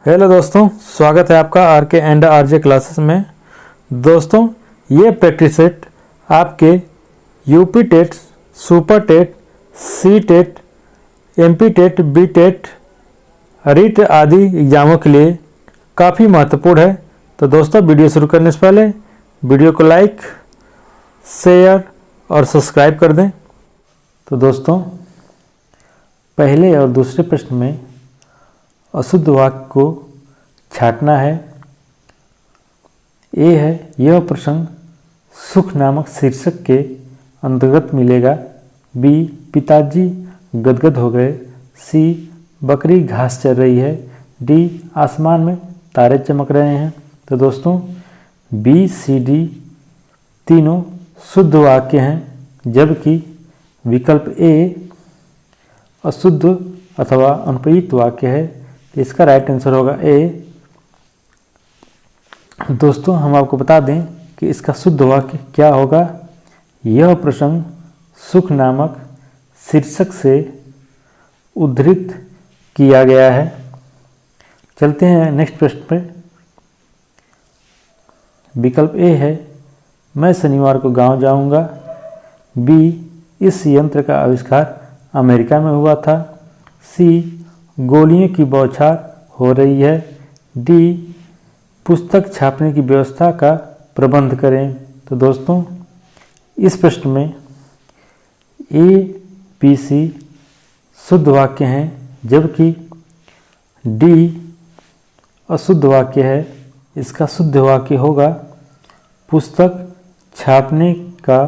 Hello दोस्तों, स्वागत है आपका आर के एंड आरजे क्लासेस में। दोस्तों, ये प्रैक्टिस सेट आपके UP TET, super TET, C TET, MP TET, B TET, REET आदि एग्जामों के लिए काफ़ी महत्वपूर्ण है। तो दोस्तों, वीडियो शुरू करने से पहले वीडियो को लाइक, शेयर और सब्सक्राइब कर दें। तो दोस्तों, पहले और दूसरे प्रश्न में अशुद्ध वाक्य को छांटना है। ए है, यह प्रसंग सुख नामक शीर्षक के अंतर्गत मिलेगा। बी, पिताजी गदगद हो गए। सी, बकरी घास चर रही है। डी, आसमान में तारे चमक रहे हैं। तो दोस्तों, बी, सी, डी तीनों शुद्ध वाक्य हैं, जबकि विकल्प ए अशुद्ध अथवा अनुपयुक्त वाक्य है। इसका राइट आंसर होगा ए। दोस्तों, हम आपको बता दें कि इसका शुद्ध वाक्य क्या होगा। यह प्रसंग सुख नामक शीर्षक से उद्धृत किया गया है। चलते हैं नेक्स्ट प्रश्न पे। विकल्प ए है, मैं शनिवार को गांव जाऊंगा। बी, इस यंत्र का आविष्कार अमेरिका में हुआ था। सी, गोलियों की बौछार हो रही है। डी, पुस्तक छापने की व्यवस्था का प्रबंध करें। तो दोस्तों, इस प्रश्न में ए, बी, सी शुद्ध वाक्य हैं, जबकि डी अशुद्ध वाक्य है। इसका शुद्ध वाक्य होगा, पुस्तक छापने का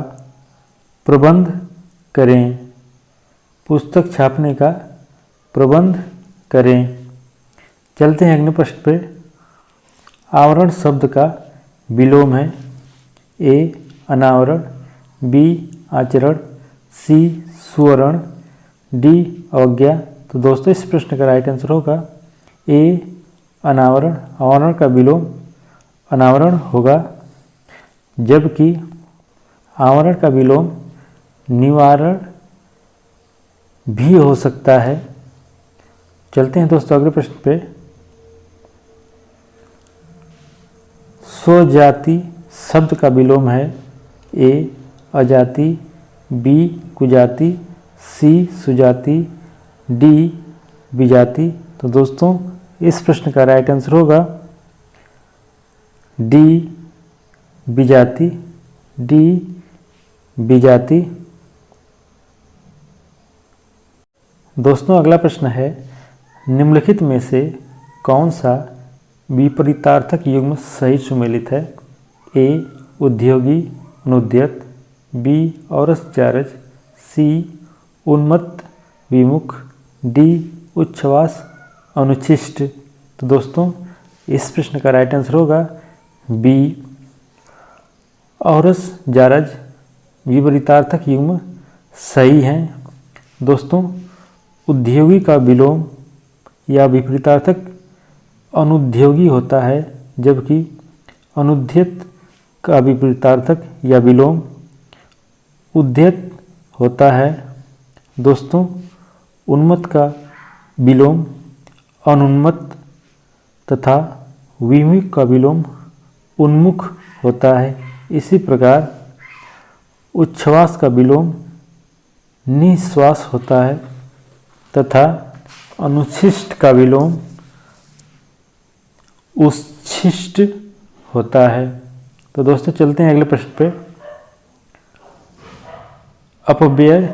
प्रबंध करें। पुस्तक छापने का प्रबंध करें। चलते हैं अगले प्रश्न पे। आवरण शब्द का विलोम है। ए, अनावरण। बी, आचरण। सी, सुवर्ण। डी, अवज्ञा। तो दोस्तों, इस प्रश्न का राइट आंसर होगा ए, अनावरण। आवरण का विलोम अनावरण होगा, जबकि आवरण का विलोम निवारण भी हो सकता है। चलते हैं दोस्तों अगले प्रश्न पे। स्वजाति शब्द का विलोम है। ए, अजाति। बी, कुजाति। सी, सुजाति। डी, विजाति। तो दोस्तों, इस प्रश्न का राइट आंसर होगा डी, विजाति। डी, विजाति। दोस्तों, अगला प्रश्न है, निम्नलिखित में से कौन सा विपरीतार्थक युग्म सही सुमेलित है। ए, उद्योगी अनुद्यत। B, औरस George. सी, उन्मत्त विमुख। डी, उच्छ्वास अनुच्छिष्ट। तो दोस्तों, इस प्रश्न का राइट आंसर होगा बी, औरस जारज विपरीतार्थक युग्म सही हैं। दोस्तों, उद्योगी का विलोम या विपरीतार्थक अनुद्योगी होता है, जबकि अनुद्यत का विपरीतार्थक या विलोम उद्यत होता है। दोस्तों, उन्मत्त का विलोम अनुन्मत्त तथा विमुख का विलोम उन्मुख होता है। इसी प्रकार उच्छ्वास का विलोम निश्वास होता है तथा अनुच्छिष्ट का विलोम उच्छिष्ट होता है। तो दोस्तों, चलते हैं अगले प्रश्न पे। अपव्यय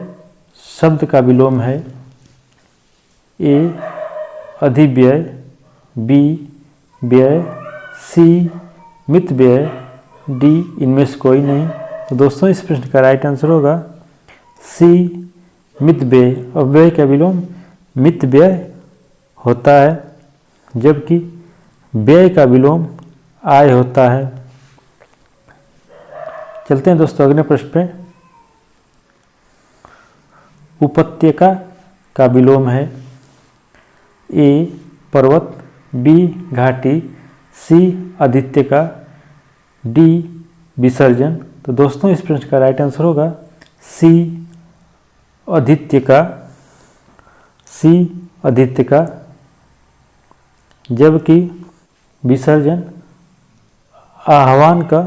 शब्द का विलोम है। ए, अधिव्यय। बी, व्यय। सी, मितव्यय। डी, इनमें से कोई नहीं। तो दोस्तों, इस प्रश्न का राइट आंसर होगा सी, मितव्यय। अव्यय का विलोम मितव्यय होता है, जबकि व्यय का विलोम आय होता है। चलते हैं दोस्तों अगले प्रश्न पे। उपत्यका का विलोम है। ए, पर्वत। बी, घाटी। सी, आदित्यका। डी, विसर्जन। तो दोस्तों, इस प्रश्न का राइट आंसर होगा सी, आदित्यका। सी, आदित्यका। जबकि विसर्जन आह्वान का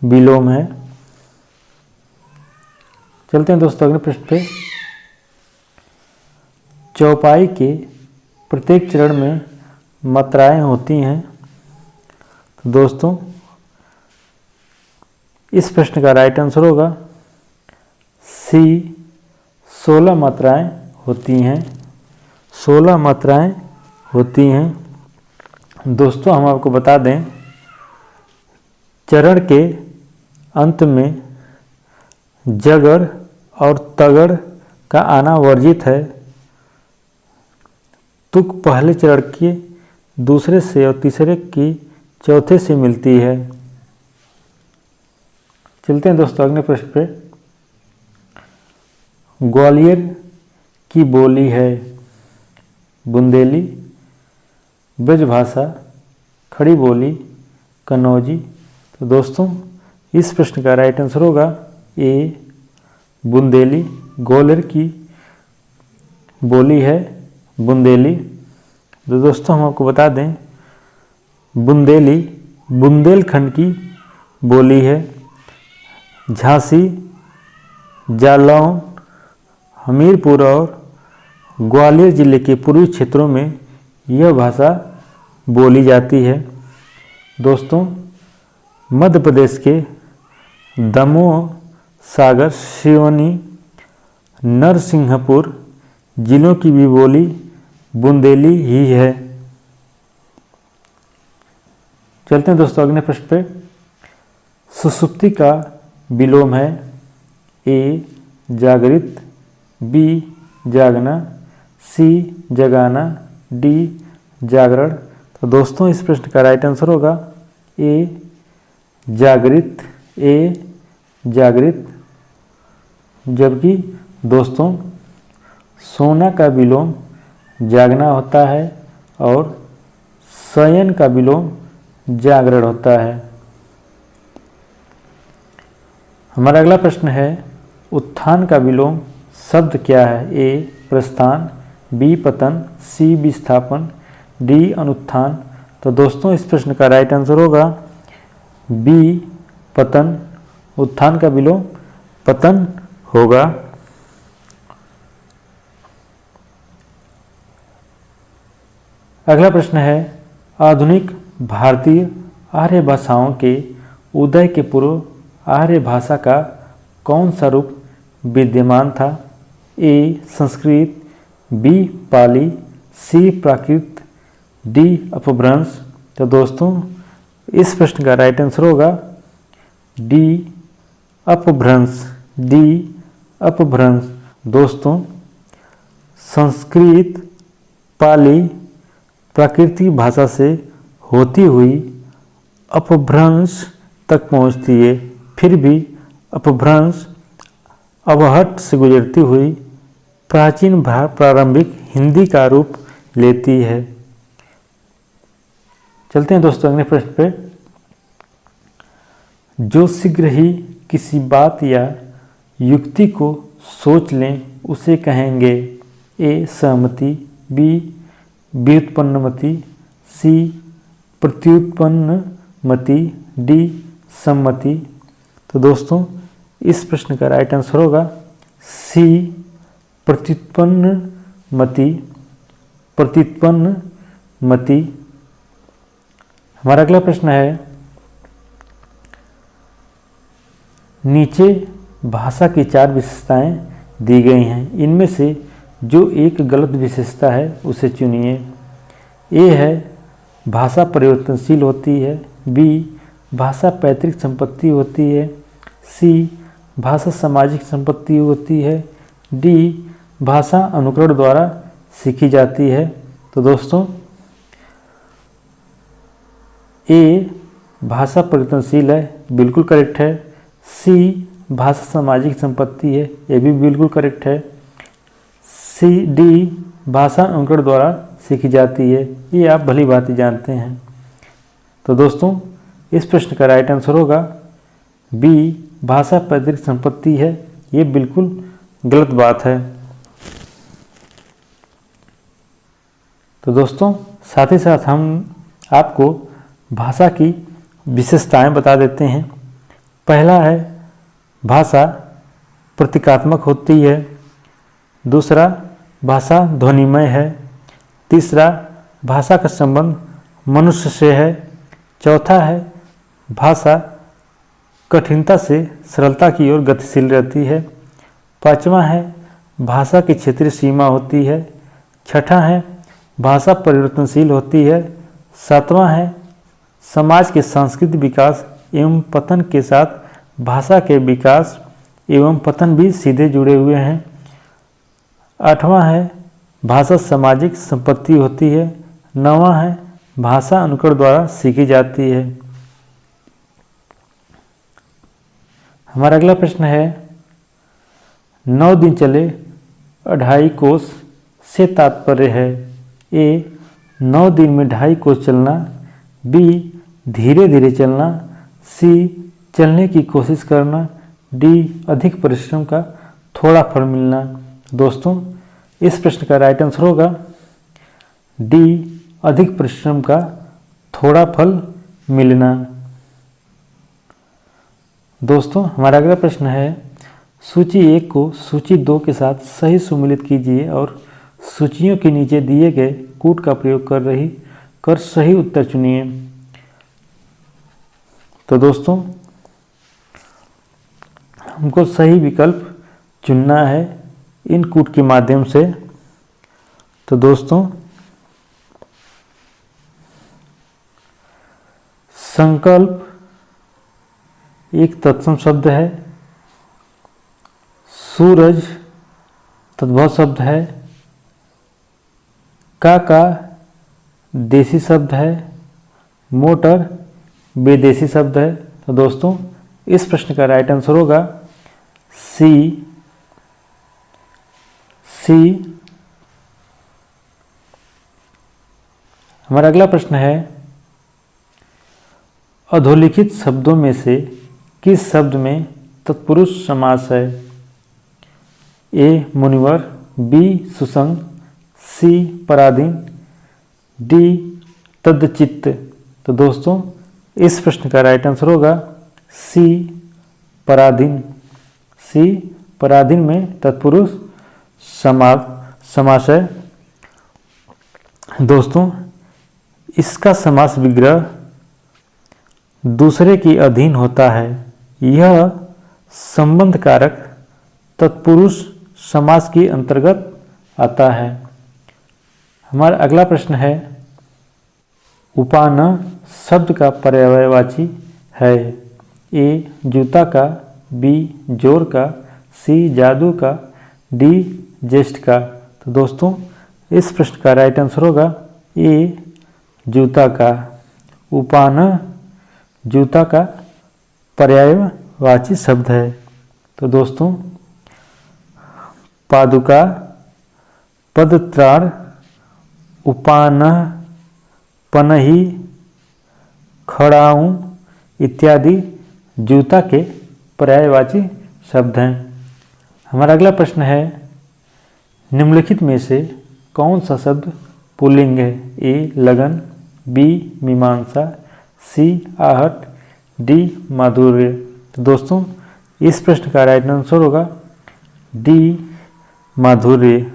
विलोम है। चलते हैं दोस्तों अगले प्रश्न पे। चौपाई के प्रत्येक चरण में मात्राएं होती हैं। तो दोस्तों इस प्रश्न का राइट आंसर होगा सी, 16 मात्राएं होती हैं। 16 मात्राएं होती हैं। दोस्तों हम आपको बता दें, चरण के अंत में जगड़ और तगड़ का आना वर्जित है। तुक पहले चरण के दूसरे से और तीसरे की चौथे से मिलती है। चलते हैं दोस्तों अगले प्रश्न पे। ग्वालियर की बोली है बुंदेली, ब्रजभाषा, खड़ी बोली, कन्नौजी। तो दोस्तों इस प्रश्न का राइट आंसर होगा ए, बुंदेली। ग्वालियर की बोली है बुंदेली। तो दोस्तों हम आपको बता दें, बुंदेली बुंदेलखंड की बोली है। झांसी, जालौन, हमीरपुर और ग्वालियर जिले के पूर्वी क्षेत्रों में यह भाषा बोली जाती है। दोस्तों मध्य प्रदेश के दमोह, सागर, सिवनी, नरसिंहपुर जिलों की भी बोली बुंदेली ही है। चलते हैं दोस्तों अगले प्रश्न पे। सुषुप्ति का विलोम है ए, जागृत, बी, जागना, सी, जगाना, डी, जागरण। तो दोस्तों इस प्रश्न का राइट आंसर होगा ए, जागृत। ए, जागृत। जबकि दोस्तों सोना का विलोम जागना होता है और शयन का विलोम जागरण होता है। हमारा अगला प्रश्न है, उत्थान का विलोम शब्द क्या है? ए, प्रस्थान, बी, पतन, सी, विस्थापन, डी, अनुत्थान। तो दोस्तों इस प्रश्न का राइट आंसर होगा बी, पतन। उत्थान का विलोम पतन होगा। अगला प्रश्न है, आधुनिक भारतीय आर्य भाषाओं के उदय के पूर्व आर्य भाषा का कौन सा रूप विद्यमान था? ए, संस्कृत, बी, पाली, सी, प्राकृत, डी, अपभ्रंश। तो दोस्तों इस प्रश्न का राइट आंसर होगा डी, अपभ्रंश। डी, अपभ्रंश। दोस्तों संस्कृत, पाली, प्राकृतिक भाषा से होती हुई अपभ्रंश तक पहुंचती है, फिर भी अपभ्रंश अवहट्ट से गुजरती हुई प्राचीन प्रारंभिक हिंदी का रूप लेती है। चलते हैं दोस्तों अगले प्रश्न पे। जो शीघ्र ही किसी बात या युक्ति को सोच लें उसे कहेंगे? ए, सहमति, बी, व्युत्पन्नमति, सी, प्रत्युत्पन्नमति, डी, सम्मति। तो दोस्तों इस प्रश्न का राइट आंसर होगा सी, प्रत्युत्पन्नमति। प्रत्युत्पन्नमति। हमारा अगला प्रश्न है, नीचे भाषा की 4 विशेषताएं दी गई हैं, इनमें से जो एक गलत विशेषता है उसे चुनिए। ए है भाषा परिवर्तनशील होती है, बी, भाषा पैतृक संपत्ति होती है, सी, भाषा सामाजिक संपत्ति होती है, डी, भाषा अनुकरण द्वारा सीखी जाती है। तो दोस्तों ए, भाषा परिवर्तनशील है, बिल्कुल करेक्ट है। सी, भाषा सामाजिक संपत्ति है, यह भी बिल्कुल करेक्ट है। सी, डी, भाषा अनुकरण द्वारा सीखी जाती है, ये आप भली भांति जानते हैं। तो दोस्तों इस प्रश्न का राइट आंसर होगा बी, भाषा पैतृक संपत्ति है, ये बिल्कुल गलत बात है। तो दोस्तों साथ ही साथ हम आपको भाषा की विशेषताएं बता देते हैं। पहला है भाषा प्रतीकात्मक होती है। दूसरा, भाषा ध्वनिमय है। तीसरा, भाषा का संबंध मनुष्य से है। चौथा है भाषा कठिनता से सरलता की ओर गतिशील रहती है। पांचवा है भाषा की क्षेत्रीय सीमा होती है। छठा है भाषा परिवर्तनशील होती है। सातवां है समाज के सांस्कृतिक विकास एवं पतन के साथ भाषा के विकास एवं पतन भी सीधे जुड़े हुए हैं। आठवां है भाषा सामाजिक संपत्ति होती है। नौवां है भाषा अनुकरण द्वारा सीखी जाती है। हमारा अगला प्रश्न है 9 दिन चले 2.5 कोस से तात्पर्य है। ए 9 दिन में 2.5 कोस चलना। बी धीरे धीरे चलना। सी चलने की कोशिश करना। डी अधिक परिश्रम का थोड़ा फल मिलना। दोस्तों, इस प्रश्न का राइट आंसर होगा डी अधिक परिश्रम का थोड़ा फल मिलना। दोस्तों, हमारा अगला प्रश्न है सूची 1 को सूची 2 के साथ सही सुमेलित कीजिए और सूचियों के नीचे दिए गए कूट का प्रयोग कर सही उत्तर चुनिए। तो दोस्तों, हमको सही विकल्प चुनना है इन कूट के माध्यम से। तो दोस्तों, संकल्प एक तत्सम शब्द है। सूरज तद्भव शब्द है। काका देसी शब्द है। मोटर विदेशी शब्द है। तो दोस्तों, इस प्रश्न का राइट आंसर होगा सी। हमारा अगला प्रश्न है अधोलिखित शब्दों में से किस शब्द में तत्पुरुष समास है? ए मुनिवर, बी सुसंग, सी पराधीन, डी तद्चित्त। तो दोस्तों, इस प्रश्न का राइट आंसर होगा सी पराधीन। सी पराधीन में तत्पुरुष समास है। दोस्तों, इसका समास विग्रह दूसरे के अधीन होता है। यह संबंध कारक तत्पुरुष समास के अंतर्गत आता है। हमारा अगला प्रश्न है उपान शब्द का पर्यायवाची है। ए जूता का, बी जोर का, सी जादू का, डी ज्येष्ठ का। तो दोस्तों, इस प्रश्न का राइट आंसर होगा ए जूता का। उपान जूता का पर्यायवाची शब्द है। तो दोस्तों, पादुका, पदत्राण, उपान, पनही, खड़ाऊं इत्यादि जूता के पर्यायवाची शब्द हैं। हमारा अगला प्रश्न है निम्नलिखित में से कौन सा शब्द पुल्लिंग है? ए लगन, बी मीमांसा, सी आहट, डी माधुर्य। तो दोस्तों, इस प्रश्न का राइट आंसर होगा डी माधुर्य।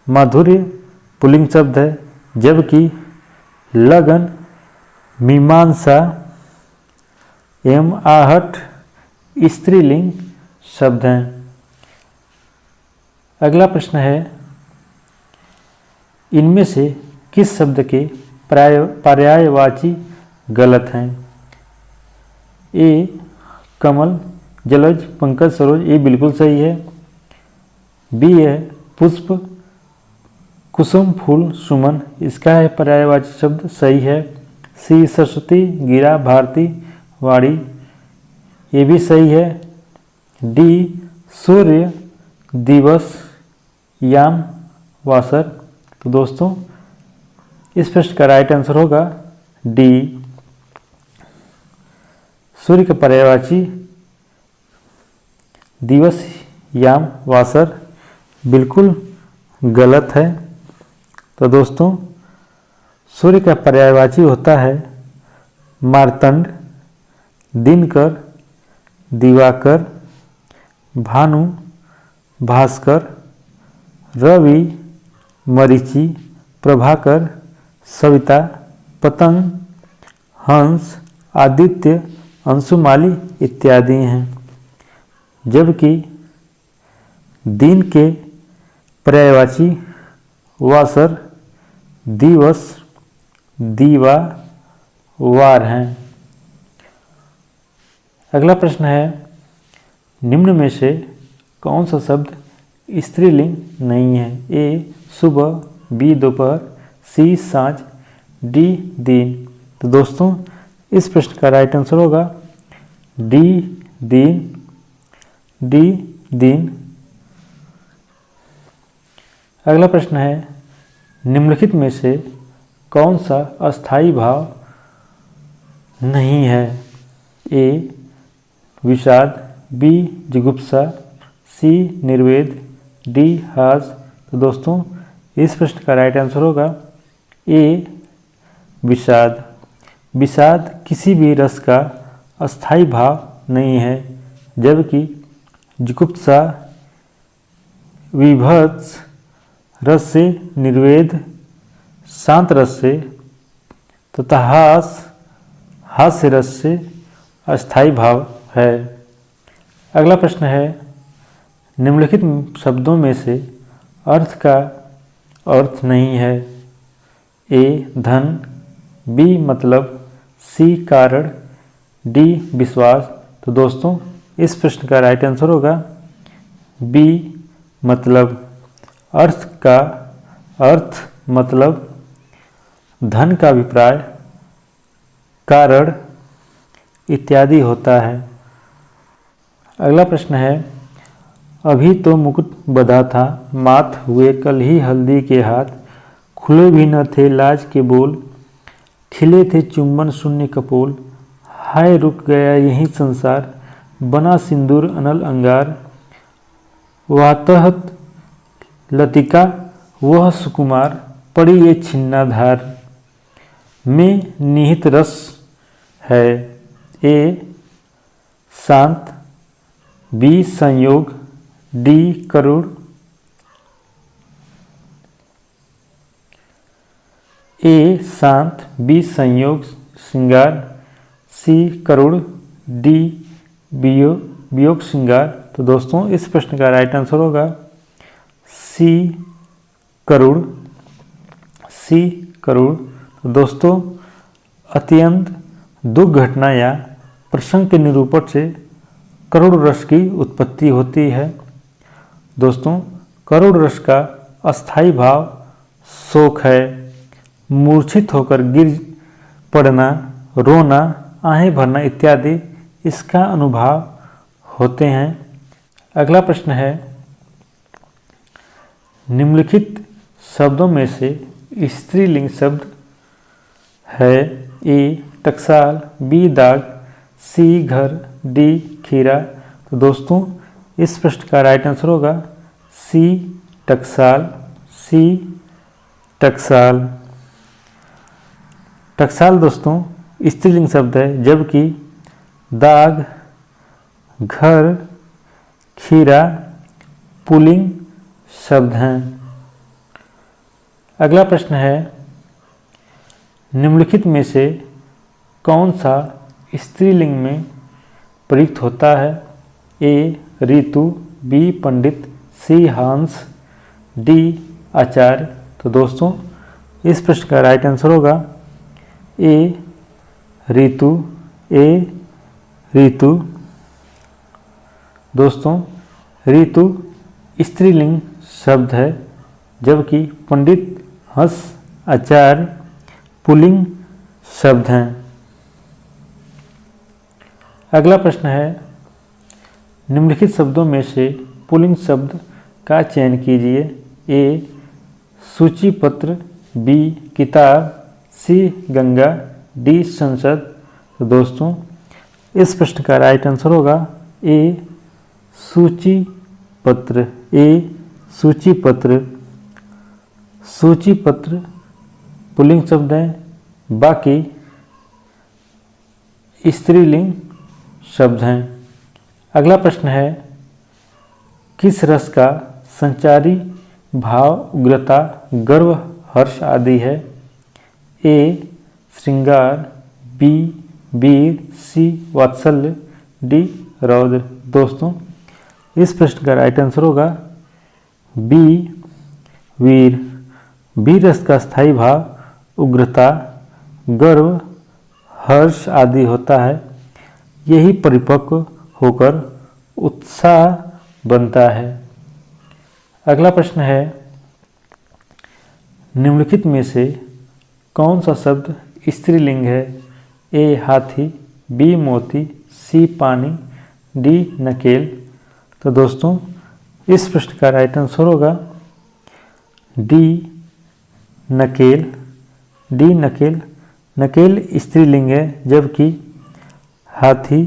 माधुर्य पुल्लिंग शब्द है, जबकि लगन, मीमांसा एवं आहट स्त्रीलिंग शब्द हैं। अगला प्रश्न है इनमें से किस शब्द के पर्यायवाची गलत हैं? ए कमल, जलज, पंकज, सरोज। ये बिल्कुल सही है। बी है पुष्प, कुसुम, फूल, सुमन। इसका है पर्यायवाची शब्द, सही है। सी सरस्वती, गिरा, भारती, वाणी। ये भी सही है। डी सूर्य, दिवस, याम, वासर। तो दोस्तों, इस प्रश्न का राइट आंसर होगा डी। सूर्य का पर्यायवाची दिवस, याम, वासर बिल्कुल गलत है। तो दोस्तों, सूर्य का पर्यायवाची होता है मार्तंड, दिनकर, दिवाकर, भानु, भास्कर, रवि, मरीचि, प्रभाकर, सविता, पतंग, हंस, आदित्य, अंशुमाली इत्यादि हैं। जबकि दिन के पर्यायवाची वासर, दिवस, दीवा, वार हैं। अगला प्रश्न है निम्न में से कौन सा शब्द स्त्रीलिंग नहीं है? ए सुबह, बी दोपहर, सी सांझ, डी दिन। तो दोस्तों इस प्रश्न का राइट आंसर होगा डी दिन, डी दिन। अगला प्रश्न है निम्नलिखित में से कौन सा अस्थायी भाव नहीं है? ए विषाद, बी जुगुप्सा, सी निर्वेद, डी हास। तो दोस्तों इस प्रश्न का राइट आंसर होगा ए विषाद। विषाद किसी भी रस का अस्थायी भाव नहीं है, जबकि जुगुप्सा विभत्स रस से, निर्वेद शांत रस से तथा हास्य रस से अस्थायी भाव है। अगला प्रश्न है निम्नलिखित शब्दों में से अर्थ का अर्थ नहीं है? ए धन, बी मतलब, सी कारण, डी विश्वास। तो दोस्तों इस प्रश्न का राइट आंसर होगा बी मतलब। अर्थ का अर्थ मतलब धन का अभिप्राय कारण इत्यादि होता है। अगला प्रश्न है अभी तो मुकुट बधा था, माथ हुए कल ही हल्दी के हाथ, खुले भी न थे लाज के बोल, खिले थे चुंबन शून्य कपोल, हाय रुक गया यही संसार, बना सिंदूर अनल अंगार, वातहत लतिका वह सुकुमार, पड़ी ये छिन्नाधार, में निहित रस है। ए शांत, बी संयोग, डी करुण। ए शांत, बी संयोग श्रृंगार, सी करुण, डी वियोग श्रृंगार। तो दोस्तों इस प्रश्न का राइट आंसर होगा सी करुण, सी करुण। तो दोस्तों अत्यंत दुख घटना या प्रसंग के निरूपण से करुण रस की उत्पत्ति होती है। दोस्तों करुण रस का अस्थायी भाव शोक है। मूर्छित होकर गिर पड़ना, रोना, आहें भरना इत्यादि इसका अनुभाव होते हैं। अगला प्रश्न है निम्नलिखित शब्दों में से स्त्रीलिंग शब्द है? ए टकसाल, बी दाग, सी घर, डी खीरा। तो दोस्तों इस प्रश्न का राइट आंसर होगा सी टकसाल, सी टकसाल। टकसाल दोस्तों स्त्रीलिंग शब्द है, जबकि दाग, घर, खीरा पुल्लिंग शब्द हैं। अगला प्रश्न है निम्नलिखित में से कौन सा स्त्रीलिंग में प्रयुक्त होता है? ए ऋतु, बी पंडित, सी हंस, डी आचार्य। तो दोस्तों इस प्रश्न का राइट आंसर होगा ए ऋतु, ए ऋतु। दोस्तों ऋतु स्त्रीलिंग शब्द है, जबकि पंडित, हंस, आचार्य पुल्लिंग शब्द हैं। अगला प्रश्न है निम्नलिखित शब्दों में से पुल्लिंग शब्द का चयन कीजिए। ए सूचीपत्र, बी किताब, सी गंगा, डी संसद। तो दोस्तों इस प्रश्न का राइट आंसर होगा ए सूचीपत्र, ए सूचीपत्र। सूचीपत्र पुल्लिंग शब्द हैं, बाकी स्त्रीलिंग शब्द हैं। अगला प्रश्न है, किस रस का संचारी भाव उग्रता, गर्व, हर्ष आदि है? ए श्रृंगार, बी वीर, सी वात्सल्य, डी रौद्र। दोस्तों इस प्रश्न का राइट आंसर होगा बी वीर। वीर रस का स्थायी भाव उग्रता, गर्व, हर्ष आदि होता है। यही परिपक्व होकर उत्साह बनता है। अगला प्रश्न है, निम्नलिखित में से कौन सा शब्द स्त्रीलिंग है? ए हाथी, बी मोती, सी पानी, डी नकेल। तो दोस्तों इस प्रश्न का राइट आंसर होगा डी नकेल। डी नकेल। नकेल स्त्रीलिंग है, जबकि हाथी,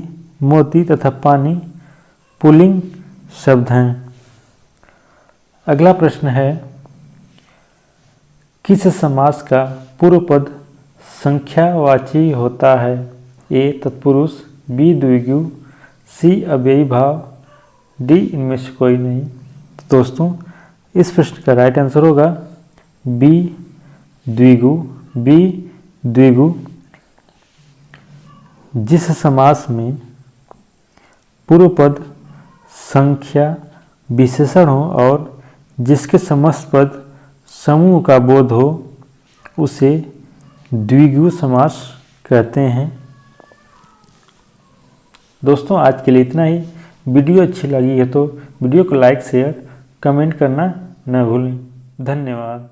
मोती तथा पानी पुल्लिंग शब्द हैं। अगला प्रश्न है, किस समास का पूर्व पद संख्यावाची होता है? ए तत्पुरुष, बी द्विगु, सी अव्ययी भाव, डी इनमें से कोई नहीं। तो दोस्तों इस प्रश्न का राइट आंसर होगा बी द्विगु। बी द्विगु। जिस समास में पूर्व पद संख्या विशेषण हो और जिसके समस्त पद समूह का बोध हो उसे द्विगु समास कहते हैं। दोस्तों आज के लिए इतना ही। वीडियो अच्छी लगी है तो वीडियो को लाइक, शेयर, कमेंट करना न भूलें। धन्यवाद।